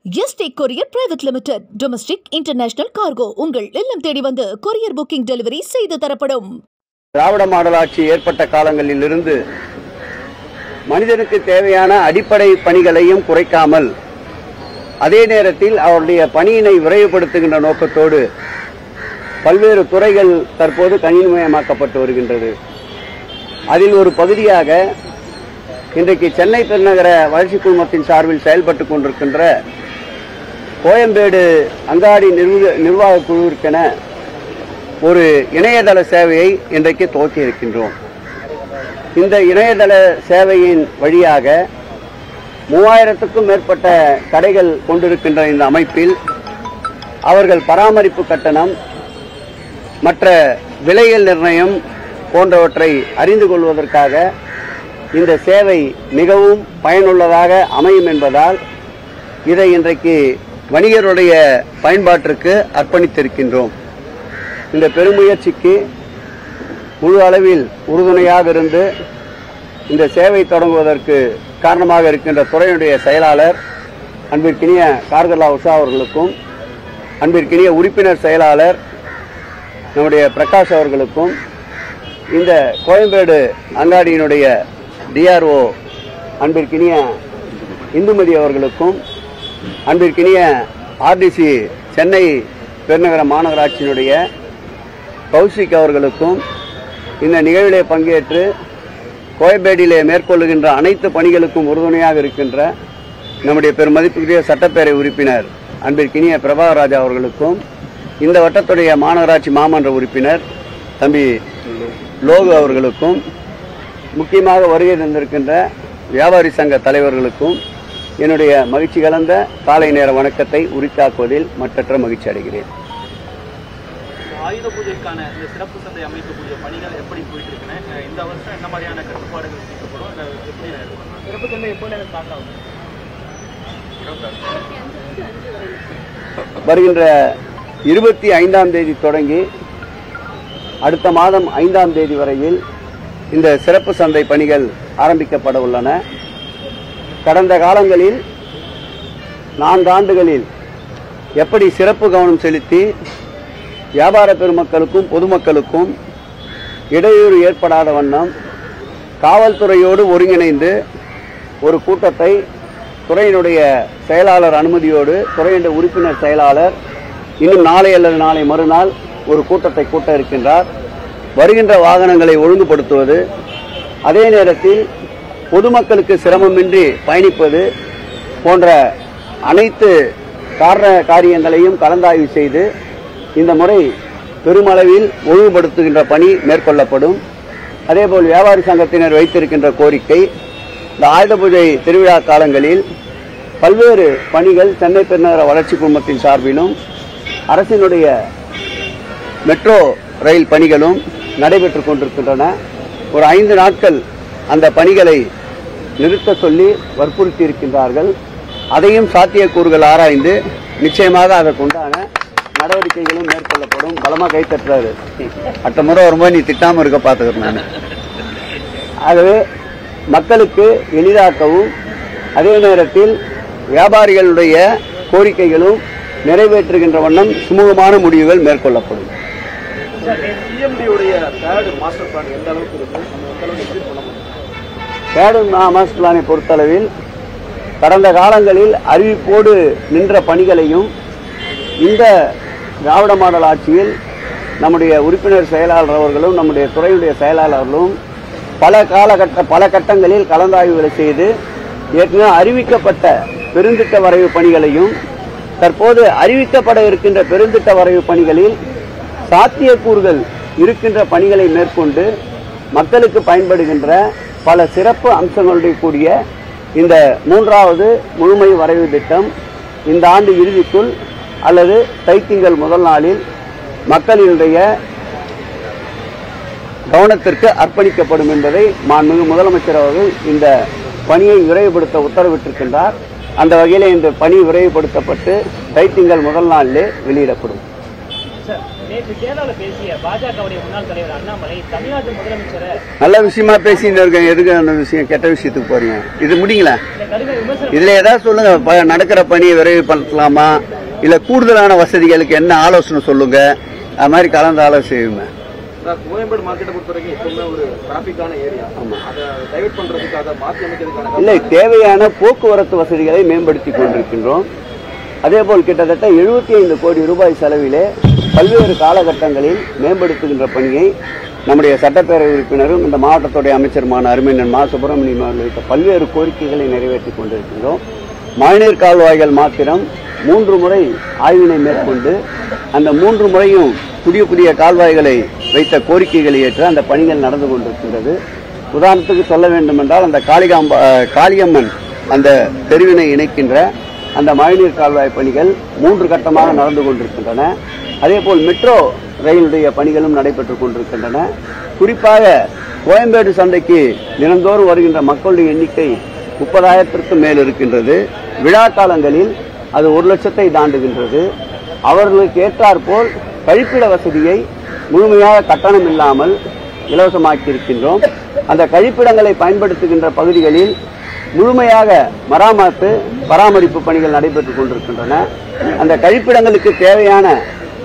Yesterday courier private limited domestic international cargo உங்கள் இல்லம் தேடி வந்து கொரியர் புக்கிங் டெலிவரி செய்து தரப்படும். திராவிட மாடல் ஆட்சி ஏற்பட்ட காலங்களில் இருந்து மனிதனுக்கு தேவையான அடிப்படை பணிகளையும் குறைக்காமல் அதே நேரத்தில் அவருடைய பணியினை விரைவுபடுத்துகின்ற நோக்கத்தோடு பல்வேறு துறைகள் தற்போது கணினிமயமாக்கப்பட்டு வருகின்றது. அதில் ஒரு பகுதியாக இன்றைக்கு சென்னை பெருநகர வளர்ச்சி குழுமத்தின் சார்பில் செயல்பட்டு கொண்டிருக்கின்ற கோயம்பேடு அங்காடி நிர்வாக குழுவிற்கென ஒரு இணையதள சேவையை இன்றைக்கு துவக்கி இருக்கின்றோம். இந்த இணையதள சேவையின் வழியாக 3000க்கும் மேற்பட்ட கடைகள் கொண்டிருக்கின்ற இந்த அமைப்பில் அவர்கள் பராமரிப்பு கட்டணம், மற்ற விலைகள் நிர்ணயம் போன்றவற்றை அறிந்து கொள்வதற்காக இந்த சேவை மிகவும் பயனுள்ளதாக அமையும் என்பதால் இதை இன்றைக்கு வணிகருடைய பயன்பாட்டிற்கு அர்ப்பணித்திருக்கின்றோம். இந்த பெருமுயற்சிக்கு முழு அளவில் உறுதுணையாக இருந்து இந்த சேவை தொடங்குவதற்கு காரணமாக இருக்கின்ற துறையினுடைய செயலாளர் அன்பிற்கினிய கார்கலா உஷா அவர்களுக்கும், அன்பிற்கினிய உறுப்பினர் செயலாளர் நம்முடைய பிரகாஷ் அவர்களுக்கும், இந்த கோயம்பேடு அங்காடியினுடைய டிஆர்ஓ அன்பிற்கினிய இந்துமதி அவர்களுக்கும், அன்பிற்கினிய ஆர்டிசி சென்னை பெருநகர மாநகராட்சியினுடைய கௌசிக் அவர்களுக்கும் இந்த நிகழ்விலே பங்கேற்று கோயம்பேடிலே மேற்கொள்ளுகின்ற அனைத்து பணிகளுக்கும் உறுதுணையாக இருக்கின்ற நம்முடைய பெருமதிப்புக்குரிய சட்டப்பேரவை உறுப்பினர் அன்பிற்கினிய பிரபாகர் ராஜா அவர்களுக்கும், இந்த வட்டத்துடைய மாநகராட்சி மாமன்ற உறுப்பினர் தம்பி லோகு அவர்களுக்கும், முக்கியமாக வருகை தந்திருக்கின்ற வியாபாரி சங்க தலைவர்களுக்கும் என்னுடைய மகிழ்ச்சி கலந்த காலை நேர வணக்கத்தை உரித்தாக்குவதில் மற்றற்ற மகிழ்ச்சி அடைகிறேன். ஆயுத பூஜைக்கான இந்த சிறப்பு சந்தை அமைக்கக்கூடிய பணிகள் எப்படி போயிட்டு இருக்குன்னு, இந்த வருஷம் என்ன மாதிரியான கட்டுப்பாடுகள் விதிக்கப்படும், எப்படி சிறப்பு சந்தை எப்போது ஸ்டார்ட் ஆகும்? வருகின்ற 25ஆம் தேதி தொடங்கி அடுத்த மாதம் 5ஆம் தேதி வரையில் இந்த சிறப்பு சந்தை பணிகள் ஆரம்பிக்கப்பட உள்ளன. கடந்த காலங்களில் 4 ஆண்டுகளில் எப்படி சிறப்பு கவனம் செலுத்தி வியாபார பெருமக்களுக்கும் பொதுமக்களுக்கும் இடையூறு ஏற்படாத வண்ணம் காவல்துறையோடு ஒருங்கிணைந்து ஒரு கூட்டத்தை துறையினுடைய செயலாளர் அனுமதியோடு துறையினுடைய உறுப்பினர் செயலாளர் இன்னும் நாளை அல்லது நாளை மறுநாள் ஒரு கூட்டத்தை கூட்ட இருக்கின்றார். வருகின்ற வாகனங்களை ஒழுங்குபடுத்துவது, அதே நேரத்தில் பொதுமக்களுக்கு சிரமமின்றி பயணிப்பது போன்ற அனைத்து காரியங்களையும் கலந்தாய்வு செய்து இந்த முறை பெருமளவில் ஒழுங்குபடுத்துகின்ற பணி மேற்கொள்ளப்படும். அதேபோல் வியாபாரி சங்கத்தினர் வைத்திருக்கின்ற கோரிக்கை, இந்த ஆயுத பூஜை திருவிழா காலங்களில் பல்வேறு பணிகள் சென்னை பெருநகர வளர்ச்சி குழுமத்தின் சார்பிலும் அரசினுடைய மெட்ரோ ரயில் பணிகளும் நடைபெற்றுக் கொண்டிருக்கின்றன. ஒரு 5 நாட்கள் அந்த பணிகளை நிறுத்த சொல்லி வற்புறுத்தி இருக்கின்றார்கள். அதையும் சாத்தியக்கூறுகள் ஆராய்ந்து நிச்சயமாக அதற்குண்டான நடவடிக்கைகளும் மேற்கொள்ளப்படும். பலமாக கைத்தட்டுறாரு. அடுத்த முறை வரும்போது நீ திட்டாமல் இருக்க பார்த்துக்கிறேன் நான். ஆகவே மக்களுக்கு எளிதாக்கவும் அதே நேரத்தில் வியாபாரிகளுடைய கோரிக்கைகளும் நிறைவேற்றுகின்ற வண்ணம் சுமூகமான முடிவுகள் மேற்கொள்ளப்படும். பேடு மாஸ்டர் பிளானை பொறுத்தளவில் கடந்த காலங்களில் அறிவிப்போடு நின்ற பணிகளையும் இந்த திராவிட மாடல் ஆட்சியில் நம்முடைய உறுப்பினர் செயலாளர் அவர்களும் நம்முடைய துறையுடைய செயலாளர்களும் பல கட்டங்களில் கலந்தாய்வுகளை செய்து ஏற்கனவே அறிவிக்கப்பட்ட பெருந்திட்ட வரைவு பணிகளையும் தற்போது அறிவிக்கப்பட இருக்கின்ற பெருந்திட்ட வரைவு பணிகளில் சாத்தியக்கூறுகள் இருக்கின்ற பணிகளை மேற்கொண்டு மக்களுக்கு பயன்படுகின்ற பல சிறப்பு அம்சங்களுடைய கூடிய இந்த 3வது முழுமை வரைவு திட்டம் இந்த ஆண்டு இறுதிக்குள் அல்லது தைத்திங்கள் முதல் நாளில் மக்களினுடைய கவனத்திற்கு அர்ப்பணிக்கப்படும் என்பதை மாண்புமிகு முதலமைச்சர் அவர்கள் இந்த பணியை விரைவுபடுத்த உத்தரவிட்டிருக்கின்றார். அந்த வகையில் இந்த பணி விரைவுபடுத்தப்பட்டு தைத்திங்கள் முதல் நாளிலே வெளியிடப்படும். நேற்று கேரளாவில் பேசிய பாஜகவுடைய முன்னாள் தலைவர் அண்ணாமலை தமிழ்நாட்டு முதலமைச்சரை நல்ல விஷயமா பேசிட்டு இருக்கேன். எதுக்கு அந்த விஷயம் கெட்ட விஷயத்துக்கு போறீங்க? இது முடிங்களா? இதுல ஏதாவது சொல்லுங்க. நடக்கிற பணியை விரைவு பண்ணலாமா, இல்ல கூடுதலான வசதிகளுக்கு என்ன ஆலோசனை சொல்லுங்க. அது மாதிரி கலந்து ஆலோசனை. கோயம்பேடு மார்க்கெட்டை பொறுத்த வரைக்கும் எப்பவுமே ஒரு டிராபிக்கான ஏரியா. அதை டைவர்ட் பண்றதுக்கு, அதை மாற்றி அமைக்கிறதுக்கான இல்லை, தேவையான போக்குவரத்து வசதிகளை மேம்படுத்தி கொண்டிருக்கின்றோம். அதேபோல் கிட்டத்தட்ட 75 கோடி ரூபாய் செலவிலே பல்வேறு காலகட்டங்களில் மேம்படுத்துகின்ற பணியை நம்முடைய சட்டப்பேரவை உறுப்பினரும் இந்த மாவட்டத்துடைய அமைச்சருமான அருமையன் மா சுப்பிரமணியம் அவர்கள் வைத்த பல்வேறு கோரிக்கைகளை நிறைவேற்றி கொண்டிருக்கின்றோம். மழைநீர் கால்வாய்கள் மாத்திரம் 3 முறை ஆய்வினை மேற்கொண்டு அந்த 3 முறையும் புதிய புதிய கால்வாய்களை வைத்த கோரிக்கைகளை ஏற்று அந்த பணிகள் நடந்து கொண்டிருக்கின்றது. உதாரணத்துக்கு சொல்ல வேண்டும் என்றால், அந்த காளியம்மன் அந்த தெருவினை இணைக்கின்ற அந்த மழைநீர் கால்வாய் பணிகள் 3 கட்டமாக நடந்து கொண்டிருக்கின்றன. அதேபோல் மெட்ரோ ரயிலுடைய பணிகளும் நடைபெற்றுக் கொண்டிருக்கின்றன. குறிப்பாக கோயம்பேடு சந்தைக்கு தினந்தோறும் வருகின்ற மக்களுடைய எண்ணிக்கை 30,000க்கும் மேல் இருக்கின்றது. விழா காலங்களில் அது 1 லட்சத்தை தாண்டுகின்றது. அவர்களுக்கு ஏற்றாற்போல் கழிப்பிட வசதியை முழுமையாக கட்டணம் இல்லாமல் இலவசமாக்கி இருக்கின்றோம். அந்த கழிப்பிடங்களை பயன்படுத்துகின்ற பகுதிகளில் முழுமையாக பராமரிப்பு பணிகள் நடைபெற்றுக் கொண்டிருக்கின்றன. அந்த கழிப்பிடங்களுக்கு தேவையான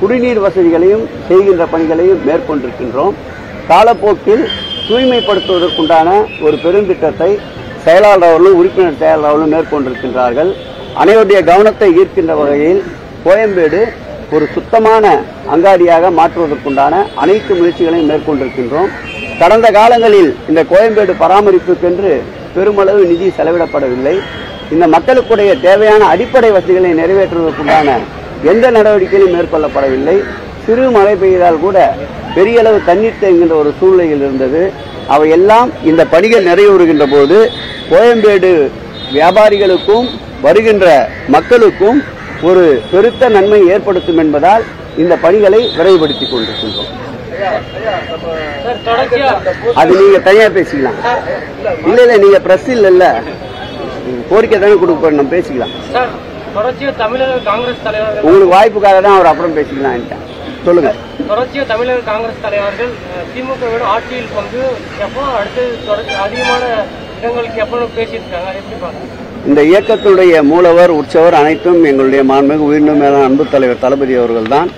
குடிநீர் வசதிகளையும் செய்கின்ற பணிகளையும் மேற்கொண்டிருக்கின்றோம். காலப்போக்கில் தூய்மைப்படுத்துவதற்குண்டான ஒரு பெருந்திட்டத்தை செயலாளர் அவர்களும் உறுப்பினர் செயலாளர் அவர்களும் மேற்கொண்டிருக்கின்றார்கள். அனைவருடைய கவனத்தை ஈர்க்கின்ற வகையில் கோயம்பேடு ஒரு சுத்தமான அங்காடியாக மாற்றுவதற்குண்டான அனைத்து முயற்சிகளையும் மேற்கொண்டிருக்கின்றோம். கடந்த காலங்களில் இந்த கோயம்பேடு பராமரிப்புக்கென்று பெருமளவு நிதி செலவிடப்படவில்லை. இந்த மக்களுக்குடைய தேவையான அடிப்படை வசதிகளை நிறைவேற்றுவதற்குண்டான எந்த நடவடிக்கையும் மேற்கொள்ளப்படவில்லை. சிறு மழை பெய்தால் கூட பெரிய அளவு தண்ணீர் தேங்குகின்ற ஒரு சூழ்நிலையில் இருந்தது. அவையெல்லாம் இந்த பணிகள் நிறைவேறுகின்ற போது கோயம்பேடு வியாபாரிகளுக்கும் வருகின்ற மக்களுக்கும் ஒரு பெருத்த நன்மை ஏற்படுத்தும் என்பதால் இந்த பணிகளை விரைவுபடுத்திக் கொண்டிருக்கின்றோம். அது நீங்க தனியா பேசிக்கலாம். இல்ல நீங்க பிரஸ் இல்ல கோரிக்கை தானே கொடுக்க, நம்ம பேசிக்கலாம். தமிழக காங்கிரஸ் தலைவர்கள் உங்களுக்கு வாய்ப்புக்காக தான் அவர் அப்புறம் பேசிக்கலாம். சொல்லுங்க. தொடர்ச்சியா தமிழக காங்கிரஸ் தலைவர்கள் திமுகவோட ஆட்சியில் பங்கு எப்போ அடுத்து அதிகமான இடங்களுக்கு எப்போ பேசியிருக்காங்க, எப்படி பாருங்க? இந்த இயக்கத்துடைய மூலவர் உற்சவர் அனைத்தும் எங்களுடைய மாண்புமிகு உயிரினும் மேலான அன்பு தலைவர் தளபதி அவர்கள் தான்.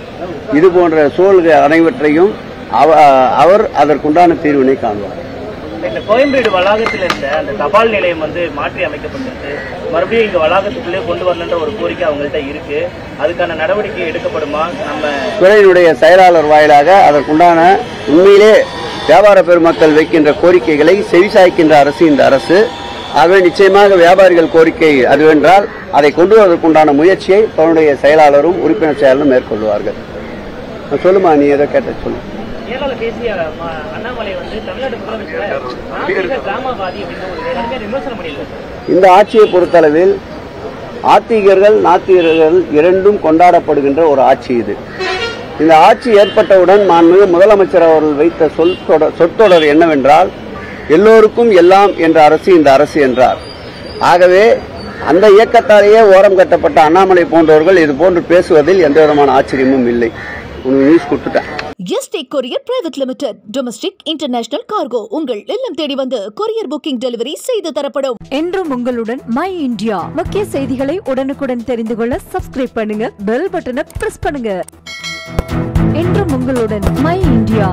இது போன்ற சூழல்கள் அனைவற்றையும் அவர் அதற்குண்டான தீர்வினை காண்பார். இந்த கோயம்பேடு வளாகத்தில் இருந்த அந்த தபால் நிலையம் மாற்றி அமைக்கப்பட்டிருக்கு. மறுபடியும் இங்க வளாகத்துக்குள்ளே கொண்டு வரலன்ற ஒரு கோரிக்கை அவங்கள்ட்ட இருக்கு. அதுக்கான நடவடிக்கை எடுக்கப்படுமா? நம்ம துறையினுடைய செயலாளர் வாயிலாக அதற்குண்டான உண்மையிலே வியாபார பெருமக்கள் வைக்கின்ற கோரிக்கைகளை செவிசாய்க்கின்ற அரசு இந்த அரசு. ஆகவே நிச்சயமாக வியாபாரிகள் கோரிக்கை அதுவென்றால் அதை கொண்டு வருவதற்குண்டான முயற்சியை தன்னுடைய செயலாளரும் உறுப்பினர் செயலாளரும் மேற்கொள்வார்கள். சொல்லுமா, நீ ஏதோ கேட்ட சொல்லு. கேரளாவில் பேசிய அண்ணாமலை தமிழ்நாடு முதலமைச்சர் கிராமவாதி அப்படின்னு விமர்சனம் பண்ணியிருக்காரு. இந்த ஆட்சியை பொறுத்தளவில் ஆத்திகர்கள் நாத்திகர்கள் இரண்டும் கொண்டாடப்படுகின்ற ஒரு ஆட்சி இது. இந்த ஆட்சி ஏற்பட்டவுடன் மாண்புமிகு முதலமைச்சர் அவர்கள் வைத்த சொற்றொடர் என்னவென்றால், எல்லோருக்கும் எல்லாம் என்ற அரசு இந்த அரசு என்றார். ஆகவே அந்த இயக்கத்தாலேயே ஓரம் கட்டப்பட்ட அண்ணாமலை போன்றவர்கள் இது போன்று பேசுவதில் எந்த விதமான ஆச்சரியமும் இல்லை. நியூஸ் கொடுத்துட்டேன். எஸ்டேக் courier private limited domestic international cargo உங்கள் இல்லம் தேடி வந்து கொரியர் புக்கிங் டெலிவரி செய்து தரப்படும். என்றும் உங்களுடன் மை இந்தியா. முக்கிய செய்திகளை உடனுக்குடன் தெரிந்து கொள்ள சப்ஸ்கிரைப் பண்ணுங்க, பெல் பட்டனை பிரஸ் பண்ணுங்க. என்றும் உங்களுடன் மை இந்தியா.